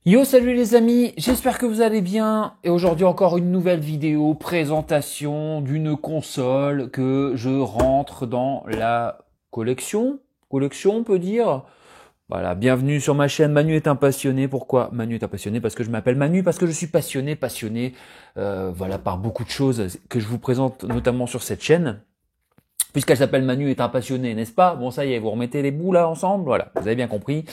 Yo, salut les amis, j'espère que vous allez bien. Et aujourd'hui encore une nouvelle vidéo présentation d'une console que je rentre dans la collection. Collection, on peut dire. Voilà, bienvenue sur ma chaîne. Manu est un passionné. Pourquoi Manu est un passionné? Parce que je m'appelle Manu, parce que je suis passionné, voilà, par beaucoup de choses que je vous présente notamment sur cette chaîne. Puisqu'elle s'appelle Manu est un passionné, n'est-ce pas? Bon, ça y est, vous remettez les bouts là ensemble, voilà, vous avez bien compris.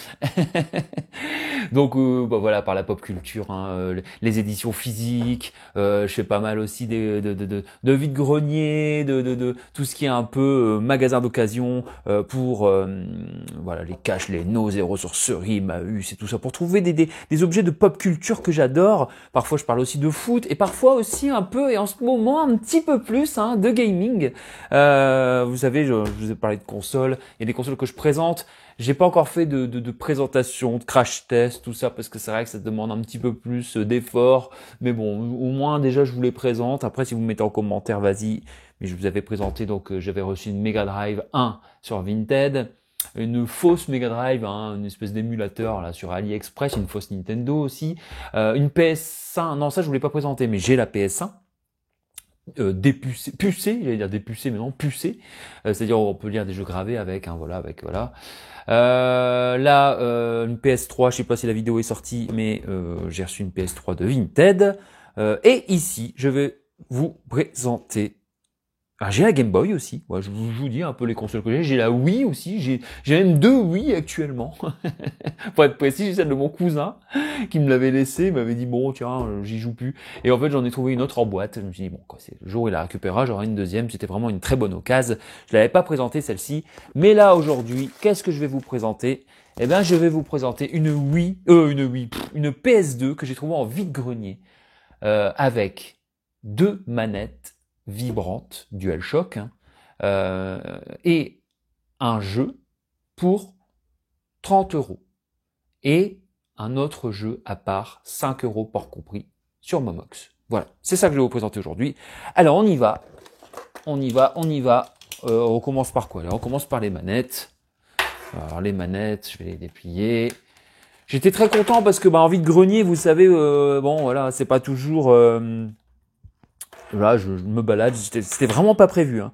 Donc bah voilà, par la pop culture, hein, les éditions physiques, je fais pas mal aussi de vide-grenier, de tout ce qui est un peu magasin d'occasion pour voilà les caches, les no, zéro sorcerie, Maüs et tout ça, pour trouver des objets de pop culture que j'adore. Parfois je parle aussi de foot et parfois aussi un peu, et en ce moment un petit peu plus, hein, de gaming. Vous savez, je vous ai parlé de consoles, il y a des consoles que je présente. J'ai pas encore fait de présentation, de crash test, tout ça, parce que c'est vrai que ça demande un petit peu plus d'effort. Mais bon, au moins déjà je vous les présente. Après, si vous mettez en commentaire, vas-y. Mais je vous avais présenté, donc j'avais reçu une Mega Drive 1 sur Vinted, une fausse Mega Drive, hein, une espèce d'émulateur là sur AliExpress, une fausse Nintendo aussi, une PS1. Non, ça je voulais pas présenter, mais j'ai la PS1. Pucée, j'allais dire dépucée, mais non, pucée. C'est-à-dire on peut lire des jeux gravés avec, hein, voilà, avec voilà. Là, une PS3, je sais pas si la vidéo est sortie, mais j'ai reçu une PS3 de Vinted. Et ici, je vais vous présenter. Ah, j'ai la Game Boy aussi. Ouais, je vous dis un peu les consoles que j'ai. J'ai la Wii aussi. J'ai même deux Wii actuellement. Pour être précis, j'ai celle de mon cousin qui me l'avait laissé. Il m'avait dit bon tiens, j'y joue plus. Et en fait, j'en ai trouvé une autre en boîte. Je me suis dit bon, quoi, c'est le jour où il la récupérera, j'aurai une deuxième. C'était vraiment une très bonne occasion. Je l'avais pas présentée celle-ci, mais là aujourd'hui, qu'est-ce que je vais vous présenter? Eh bien, je vais vous présenter une PS2 que j'ai trouvée en vide-grenier avec deux manettes vibrantes DualShock, hein, et un jeu pour 30 euros et un autre jeu à part 5 euros par compris sur Momox. Voilà, c'est ça que je vais vous présenter aujourd'hui. Alors on y va. On commence par quoi? Alors on commence par les manettes. Alors les manettes, je vais les déplier. J'étais très content parce que en vide-grenier, vous savez, bon voilà, c'est pas toujours. Là, je me balade. C'était vraiment pas prévu, hein.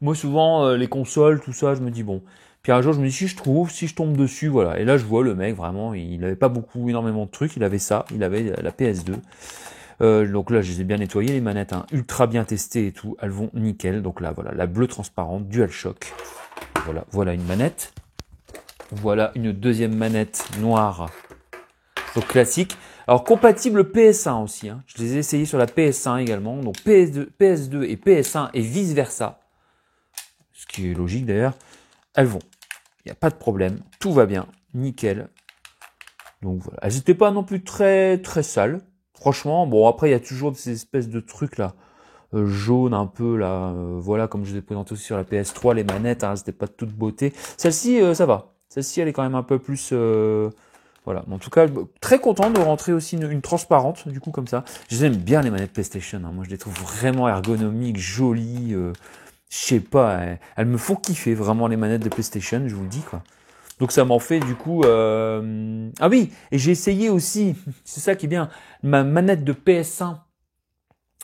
Moi, souvent, les consoles, tout ça, je me dis bon. Puis un jour, je me dis si je tombe dessus, voilà. Et là, je vois le mec, vraiment, il avait pas énormément de trucs. Il avait ça, il avait la PS2. Donc là, je les ai bien nettoyées, les manettes, hein, ultra bien testées et tout. Elles vont nickel. Donc là, voilà, la bleue transparente, DualShock. Voilà une manette. Voilà une deuxième manette noire. Donc classique. Alors compatible PS1 aussi, hein. Je les ai essayés sur la PS1 également. Donc PS2 et PS1 et vice versa. Ce qui est logique d'ailleurs. Elles vont. Il n'y a pas de problème. Tout va bien. Nickel. Donc voilà. Elles n'étaient pas non plus très très sales. Franchement, bon après il y a toujours ces espèces de trucs là. Jaunes un peu là. Voilà, comme je vous ai présenté aussi sur la PS3, les manettes, hein, c'était pas de toute beauté. Celle-ci, ça va. Celle-ci, elle est quand même un peu plus... voilà. En tout cas, très content de rentrer aussi une transparente, du coup, comme ça. J'aime bien les manettes PlayStation, hein. Moi, je les trouve vraiment ergonomiques, jolies. Je sais pas, elles me font kiffer vraiment les manettes de PlayStation, je vous le dis, quoi. Donc ça m'en fait du coup... Ah oui, et j'ai essayé aussi, c'est ça qui est bien, ma manette de PS1,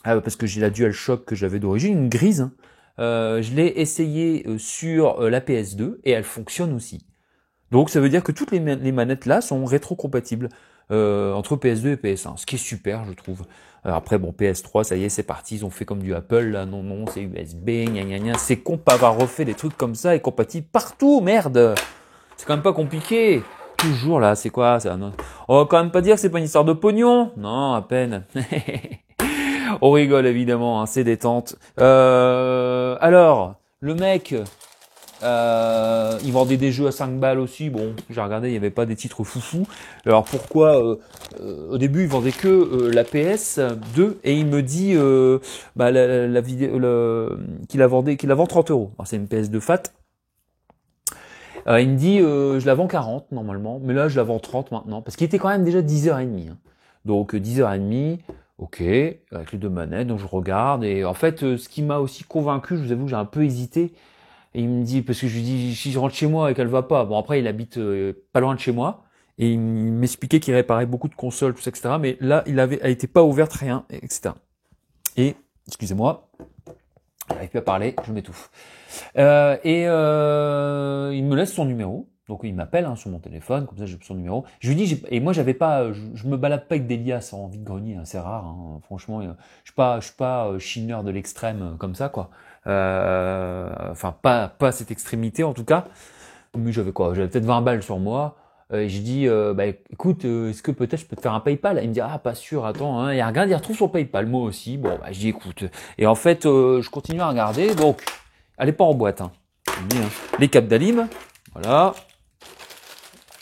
parce que j'ai la DualShock que j'avais d'origine, une grise, hein. Je l'ai essayé sur la PS2 et elle fonctionne aussi. Donc ça veut dire que toutes les manettes là sont rétro-compatibles entre PS2 et PS1, ce qui est super je trouve. Alors après bon, PS3 ça y est, c'est parti, ils ont fait comme du Apple là, non c'est USB, gna gna gna, c'est con pas avoir refait des trucs comme ça et compatible partout, merde. C'est quand même pas compliqué. Toujours là, c'est quoi ça? Non. On va quand même pas dire que c'est pas une histoire de pognon. Non, à peine. On rigole évidemment, hein, c'est détente. Alors, le mec, il vendait des jeux à 5 balles aussi. Bon, j'ai regardé, il n'y avait pas des titres foufou. Alors pourquoi au début il vendait que la PS2 et il me dit la vidéo qu'il la vend 30 euros. Alors c'est une PS2 fat. Il me dit je la vends 40 normalement, mais là je la vends 30 maintenant parce qu'il était quand même déjà 10h30. Hein. Donc 10h30. Ok, avec les deux manettes, donc je regarde et en fait ce qui m'a aussi convaincu, je vous avoue que j'ai un peu hésité, et il me dit, parce que je lui dis si je rentre chez moi et qu'elle va pas, bon après il habite pas loin de chez moi, Et il m'expliquait qu'il réparait beaucoup de consoles, tout ça, etc. Mais là, elle était pas ouverte, rien, etc. Et, excusez-moi, je n'arrive plus à parler, je m'étouffe. Il me laisse son numéro. Donc il m'appelle sur mon téléphone, comme ça j'ai son numéro. Je lui dis, et moi j'avais pas, je me balade pas avec des liasses en vide-grenier, c'est rare. Franchement, je suis pas chineur de l'extrême comme ça, quoi. Enfin, pas cette extrémité en tout cas. Mais j'avais quoi? J'avais peut-être 20 balles sur moi. Et je dis, bah écoute, est-ce que peut-être je peux te faire un PayPal? Il me dit, ah pas sûr, attends, hein. Il regarde, il retrouve son PayPal, moi aussi. Bon, bah je dis, écoute. Et en fait, je continue à regarder. Donc, elle est pas en boîte. Je dis, les capes d'Alim, voilà.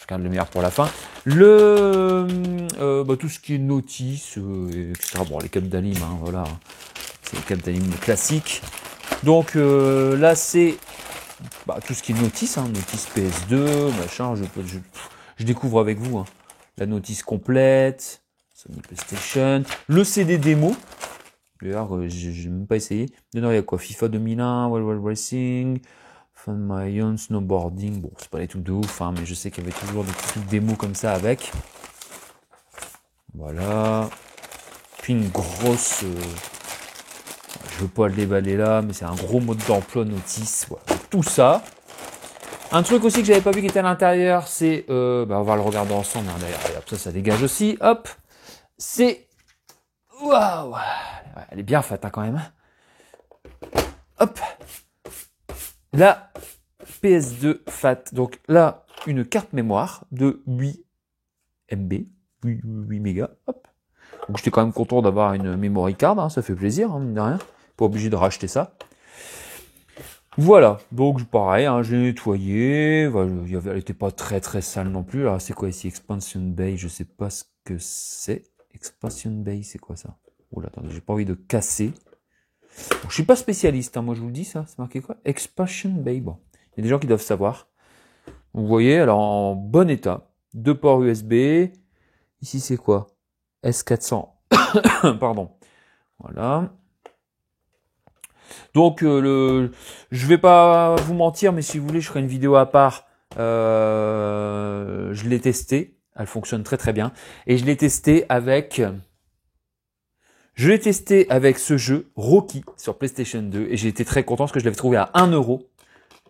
Je garde le meilleur pour la fin. Tout ce qui est notice, etc. Bon, les capes d'Alim, voilà. C'est les capes d'Alim classiques. Donc là, c'est tout ce qui est notice, notice PS2, machin, je découvre avec vous la notice complète, Sony PlayStation, le CD démo, d'ailleurs j'ai même pas essayé, dedans il y a quoi, FIFA 2001, Wild Wild Racing, Fun My Own Snowboarding, bon c'est pas des trucs de ouf, mais je sais qu'il y avait toujours des petits trucs démo comme ça avec, voilà, puis une grosse, je veux pas le déballer là, mais c'est un gros mode d'emploi notice, voilà. Tout ça. Un truc aussi que j'avais pas vu qui était à l'intérieur, c'est, on va le regarder ensemble, d'ailleurs, ça dégage aussi, hop, c'est, waouh, elle est bien faite quand même, hop, la PS2 FAT, donc là, une carte mémoire de 8 MB, 8 mégas, hop, donc j'étais quand même content d'avoir une memory card, ça fait plaisir, mine de rien, pas obligé de racheter ça. Voilà, donc pareil, je l'ai nettoyé, elle était pas très très sale non plus. Alors c'est quoi ici, Expansion Bay, je sais pas ce que c'est. Expansion Bay, c'est quoi ça? Oula, attendez, j'ai pas envie de casser. Bon, je suis pas spécialiste, moi je vous le dis ça, c'est marqué quoi? Expansion Bay, bon, il y a des gens qui doivent savoir. Vous voyez, alors en bon état, 2 ports USB, ici c'est quoi? S400, pardon, voilà. Donc je vais pas vous mentir, mais si vous voulez, je ferai une vidéo à part. Je l'ai testé, elle fonctionne très très bien, et je l'ai testé avec ce jeu Rocky sur PlayStation 2, et j'ai été très content parce que je l'avais trouvé à 1€.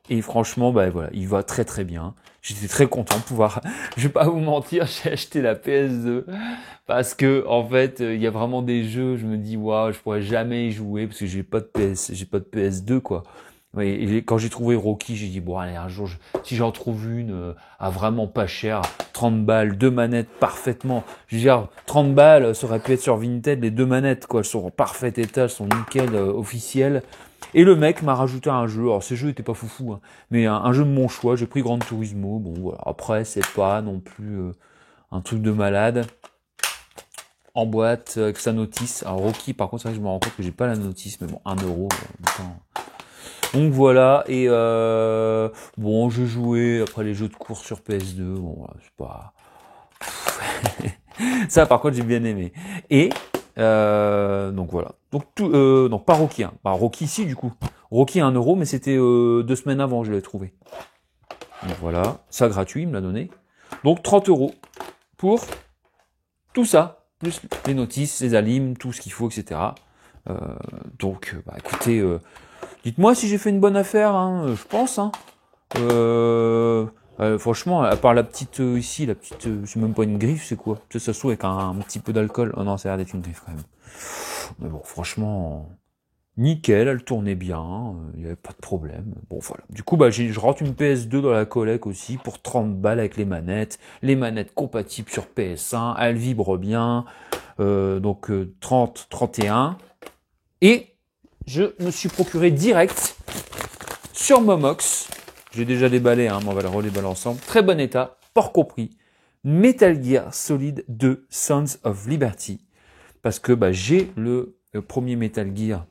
Et franchement, voilà, il va très très bien. J'étais très content de pouvoir. Je vais pas vous mentir, j'ai acheté la PS2 parce que en fait, il y a vraiment des jeux. Je me dis, waouh, je pourrais jamais y jouer parce que j'ai pas de PS2 quoi. Et quand j'ai trouvé Rocky, j'ai dit bon allez un jour, si j'en trouve une à vraiment pas cher, 30 balles, 2 manettes parfaitement. Je veux dire, 30 balles, ça aurait pu être sur Vinted, les 2 manettes quoi, elles sont en parfait état, elles sont nickel, officielles. Et le mec m'a rajouté un jeu, alors ce jeu était pas foufou, mais un jeu de mon choix, j'ai pris Gran Turismo, bon voilà, après c'est pas non plus un truc de malade, en boîte, avec sa notice, alors Rocky par contre c'est vrai que je me rends compte que j'ai pas la notice, mais bon, 1€, donc voilà, et bon j'ai joué après les jeux de course sur PS2, bon voilà, c'est pas... Ça par contre j'ai bien aimé, et... donc voilà. Donc donc pas Rocky, Rocky ici du coup. Rocky 1€, mais c'était 2 semaines avant, je l'ai trouvé. Donc voilà, ça gratuit, il me l'a donné. Donc 30€ pour tout ça, plus les notices, les alimes, tout ce qu'il faut, etc. Donc écoutez, dites-moi si j'ai fait une bonne affaire, je pense. Franchement, à part la petite ici, c'est même pas une griffe, c'est quoi? Ça se trouve avec un petit peu d'alcool. Oh non, ça a l'air d'être une griffe quand même. Mais bon, franchement, nickel, elle tournait bien, il n'y avait pas de problème. Bon, voilà. Du coup, je rentre une PS2 dans la collecte aussi pour 30 balles avec les manettes compatibles sur PS1, elle vibre bien, donc 30, 31. Et je me suis procuré direct sur Momox. J'ai déjà déballé, mais on va le redéballer ensemble. Très bon état, port compris. Metal Gear Solid 2 Sons of Liberty. Parce que j'ai le premier Metal Gear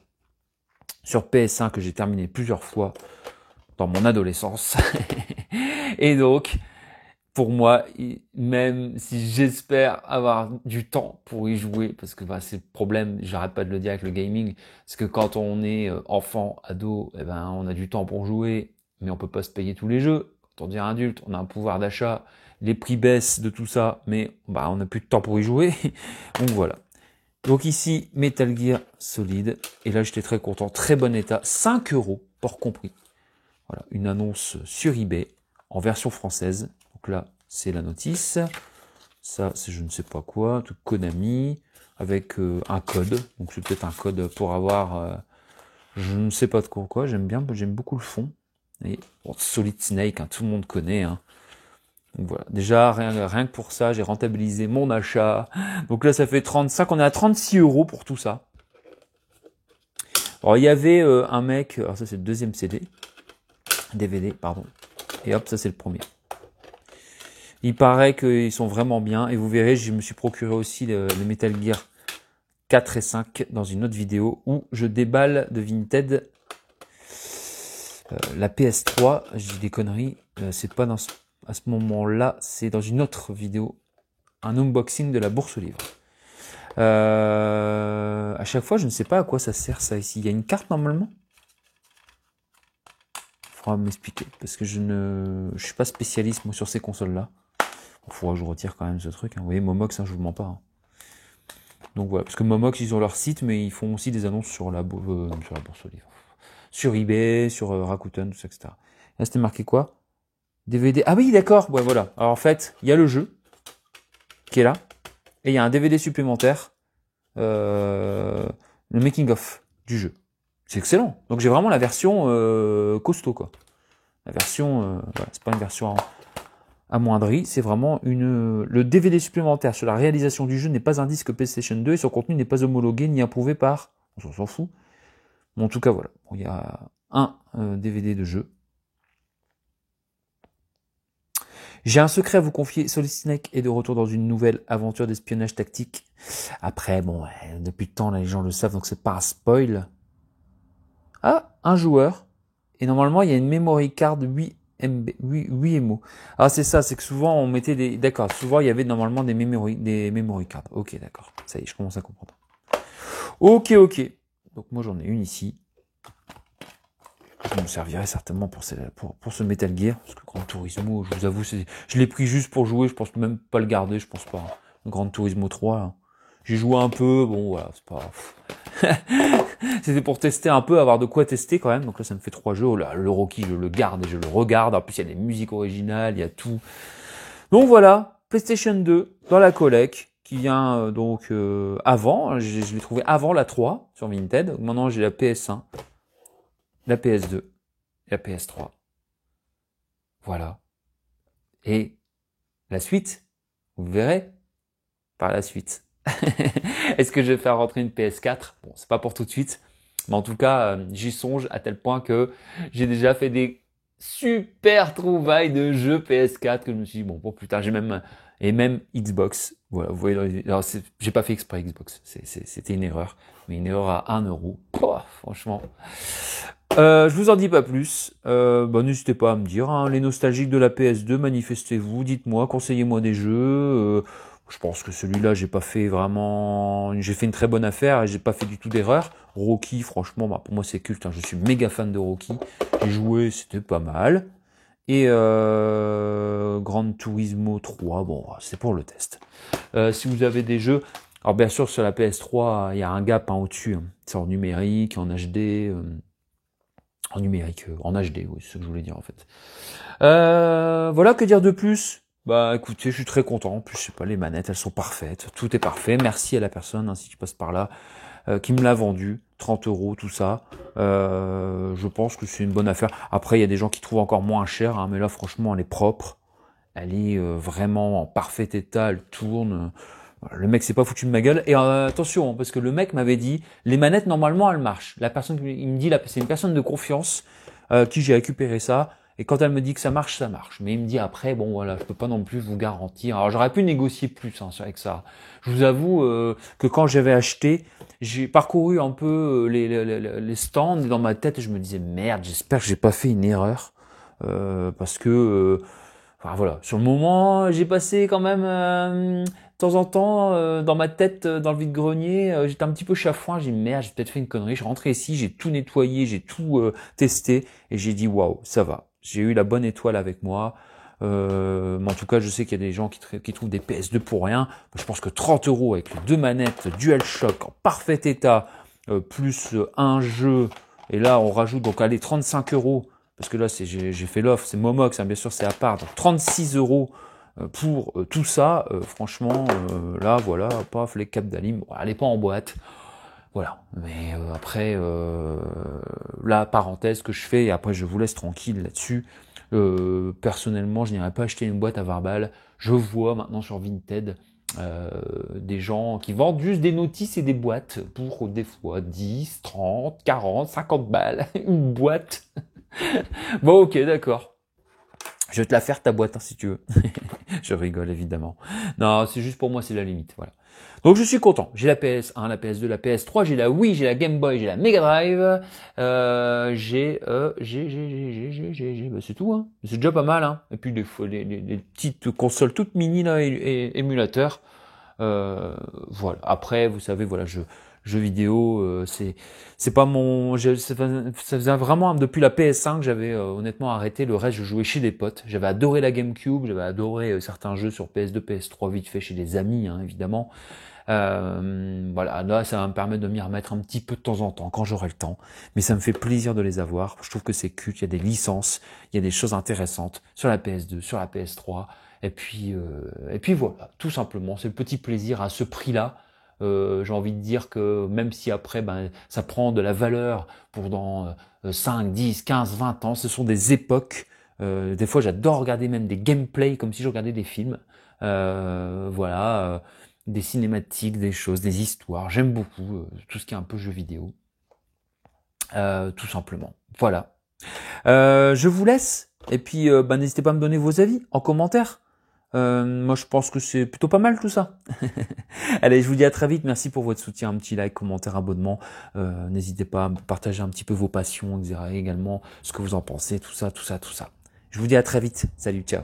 sur PS1 que j'ai terminé plusieurs fois dans mon adolescence. Et donc, pour moi, même si j'espère avoir du temps pour y jouer, parce que c'est le problème, j'arrête pas de le dire avec le gaming, c'est que quand on est enfant, ado, on a du temps pour jouer, mais on peut pas se payer tous les jeux. Quand on devient adulte, on a un pouvoir d'achat les prix baissent de tout ça, mais bah on n'a plus de temps pour y jouer. Donc voilà. Donc ici, Metal Gear Solid. Et là, j'étais très content. Très bon état. 5 €, port compris. Voilà, une annonce sur eBay en version française. Donc là, c'est la notice. Ça, c'est je ne sais pas quoi. Tout Konami avec un code. Donc c'est peut-être un code pour avoir... je ne sais pas de quoi. J'aime beaucoup le fond. Et bon, Solid Snake, hein, tout le monde connaît. Hein. Donc voilà, déjà rien que pour ça, j'ai rentabilisé mon achat. Donc là, ça fait 35, on est à 36 € pour tout ça. Alors il y avait un mec, alors ça c'est le deuxième DVD, pardon. Et hop, ça c'est le premier. Il paraît qu'ils sont vraiment bien. Et vous verrez, je me suis procuré aussi le Metal Gear 4 et 5 dans une autre vidéo où je déballe de Vinted la PS3. Je dis des conneries, c'est pas à ce moment-là, c'est dans une autre vidéo, un unboxing de la bourse aux livres. À chaque fois, je ne sais pas à quoi ça sert ça ici. Il y a une carte normalement. Il faudra m'expliquer parce que je suis pas spécialiste moi sur ces consoles-là. Il faudra que je retire quand même ce truc. Hein. Vous voyez, Momox, hein, je vous mens pas. Hein. Donc voilà, parce que Momox, ils ont leur site, mais ils font aussi des annonces sur la bourse aux livres. Sur eBay, sur Rakuten, tout ça, etc. Là, c'était marqué quoi? DVD. Ah oui, d'accord. Ouais, voilà. Alors en fait, il y a le jeu qui est là, et il y a un DVD supplémentaire, le making of du jeu. C'est excellent. Donc j'ai vraiment la version costaud, quoi. La version, voilà, c'est pas une version amoindrie, c'est vraiment le DVD supplémentaire sur la réalisation du jeu n'est pas un disque PlayStation 2 et son contenu n'est pas homologué ni approuvé par. On s'en fout. Mais en tout cas, voilà. Bon, il y a un DVD de jeu. J'ai un secret à vous confier. Solid Snake est de retour dans une nouvelle aventure d'espionnage tactique. Après, bon, depuis le temps, là, les gens le savent, donc c'est pas un spoil. Ah, un joueur. Et normalement, il y a une memory card 8 MO. Ah, c'est ça, c'est que souvent, on mettait des... D'accord, souvent, il y avait normalement des memory cards. Ok, d'accord. Ça y est, je commence à comprendre. Ok. Donc, moi, j'en ai une ici. Je me servirai certainement pour ce Metal Gear, parce que Gran Turismo, je vous avoue, je l'ai pris juste pour jouer, je pense même pas le garder, je pense pas. Le Gran Turismo 3, là. J'ai joué un peu, bon voilà, c'est pas... C'était pour tester un peu, avoir de quoi tester quand même, donc là ça me fait 3 jeux, oh là, le Rocky, je le garde et je le regarde, en plus il y a des musiques originales, il y a tout. Donc voilà, PlayStation 2 dans la collecte, qui vient donc avant, je l'ai trouvé avant la 3 sur Vinted, maintenant j'ai la PS1. La PS2 et la PS3. Voilà. Et la suite, vous verrez par la suite. Est-ce que je vais faire rentrer une PS4? Bon, c'est pas pour tout de suite. Mais en tout cas, j'y songe à tel point que j'ai déjà fait des super trouvailles de jeux PS4 que je me suis dit, bon, pour plus tard, même Xbox. Voilà, vous voyez, alors j'ai pas fait exprès Xbox. C'était une erreur. Mais une erreur à 1 €. Pouah, franchement. Je vous en dis pas plus. N'hésitez pas à me dire, hein, les nostalgiques de la PS2, manifestez-vous, dites-moi, conseillez-moi des jeux. Je pense que celui-là, j'ai fait une très bonne affaire et j'ai pas fait du tout d'erreur. Rocky, franchement, pour moi c'est culte. Hein, je suis méga fan de Rocky. J'ai joué, c'était pas mal. Et Gran Turismo 3, bon, c'est pour le test. Si vous avez des jeux, alors bien sûr sur la PS3, il y a un gap au-dessus. Hein. C'est en numérique, en HD. En numérique, en HD, oui, c'est ce que je voulais dire en fait. Voilà, que dire de plus? Bah écoutez, je suis très content. En plus, je sais pas, les manettes, elles sont parfaites. Tout est parfait. Merci à la personne, hein, si tu passes par là, qui me l'a vendu. 30 €, tout ça. Je pense que c'est une bonne affaire. Après, il y a des gens qui trouvent encore moins cher, hein, mais là, franchement, elle est propre. Elle est vraiment en parfait état, elle tourne. Le mec s'est pas foutu de ma gueule. Et attention, parce que le mec m'avait dit, les manettes, normalement, elles marchent. La personne, il me dit, c'est une personne de confiance qui j'ai récupéré ça. Et quand elle me dit que ça marche, ça marche. Mais il me dit après, bon voilà, je peux pas non plus vous garantir. Alors j'aurais pu négocier plus avec ça. Je vous avoue que quand j'avais acheté, j'ai parcouru un peu les stands et dans ma tête, je me disais merde, j'espère que j'ai pas fait une erreur parce que enfin voilà, sur le moment, j'ai passé quand même de temps en temps dans ma tête, dans le vide-grenier, j'étais un petit peu chafouin, j'ai dit merde, j'ai peut-être fait une connerie. Je suis rentré ici, j'ai tout nettoyé, j'ai tout testé et j'ai dit waouh, ça va. J'ai eu la bonne étoile avec moi. Mais en tout cas, je sais qu'il y a des gens qui trouvent des PS2 pour rien. Je pense que 30 € avec les 2 manettes DualShock en parfait état, plus un jeu, et là on rajoute donc allez 35 €, parce que là j'ai fait l'offre, c'est Momox, hein, bien sûr c'est à part, donc 36 € pour tout ça, franchement, là voilà, paf, les Cap d'Alim, bon, elle est pas en boîte. Voilà, mais après, la parenthèse que je fais, et après je vous laisse tranquille là-dessus, personnellement, je n'irai pas acheter une boîte à 20 balles. Je vois maintenant sur Vinted des gens qui vendent juste des notices et des boîtes pour des fois 10, 30, 40, 50 balles, une boîte. Bon, ok, d'accord. Je vais te la faire ta boîte hein, si tu veux. Je rigole évidemment. Non, c'est juste pour moi, c'est la limite. Voilà. Donc je suis content. J'ai la PS1, la PS2, la PS3, j'ai la Wii, j'ai la Game Boy, j'ai la Mega Drive. Bah, c'est tout. Hein. C'est déjà pas mal. Hein. Et puis les petites consoles toutes mini là, et émulateurs. Voilà. Après, vous savez, voilà, jeux vidéo, c'est pas mon, ça faisait vraiment depuis la PS5 j'avais honnêtement arrêté. Le reste, je jouais chez des potes. J'avais adoré la GameCube, j'avais adoré certains jeux sur PS2, PS3 vite fait chez des amis, hein, évidemment. Voilà, là, ça va me permettre de m'y remettre un petit peu de temps en temps quand j'aurai le temps. Mais ça me fait plaisir de les avoir. Je trouve que c'est culte. Il y a des licences, il y a des choses intéressantes sur la PS2, sur la PS3. Et puis voilà, tout simplement, c'est le petit plaisir à ce prix-là. J'ai envie de dire que même si après ça prend de la valeur pour dans 5, 10, 15, 20 ans, ce sont des époques. Des fois j'adore regarder même des gameplays comme si je regardais des films. Voilà, des cinématiques, des choses, des histoires. J'aime beaucoup tout ce qui est un peu jeu vidéo. Tout simplement. Voilà. Je vous laisse. Et puis n'hésitez pas à me donner vos avis en commentaire. Moi je pense que c'est plutôt pas mal tout ça. Allez, je vous dis à très vite, merci pour votre soutien, un petit like, commentaire, abonnement, n'hésitez pas à partager un petit peu vos passions, etc. également ce que vous en pensez, tout ça. Je vous dis à très vite, salut, ciao.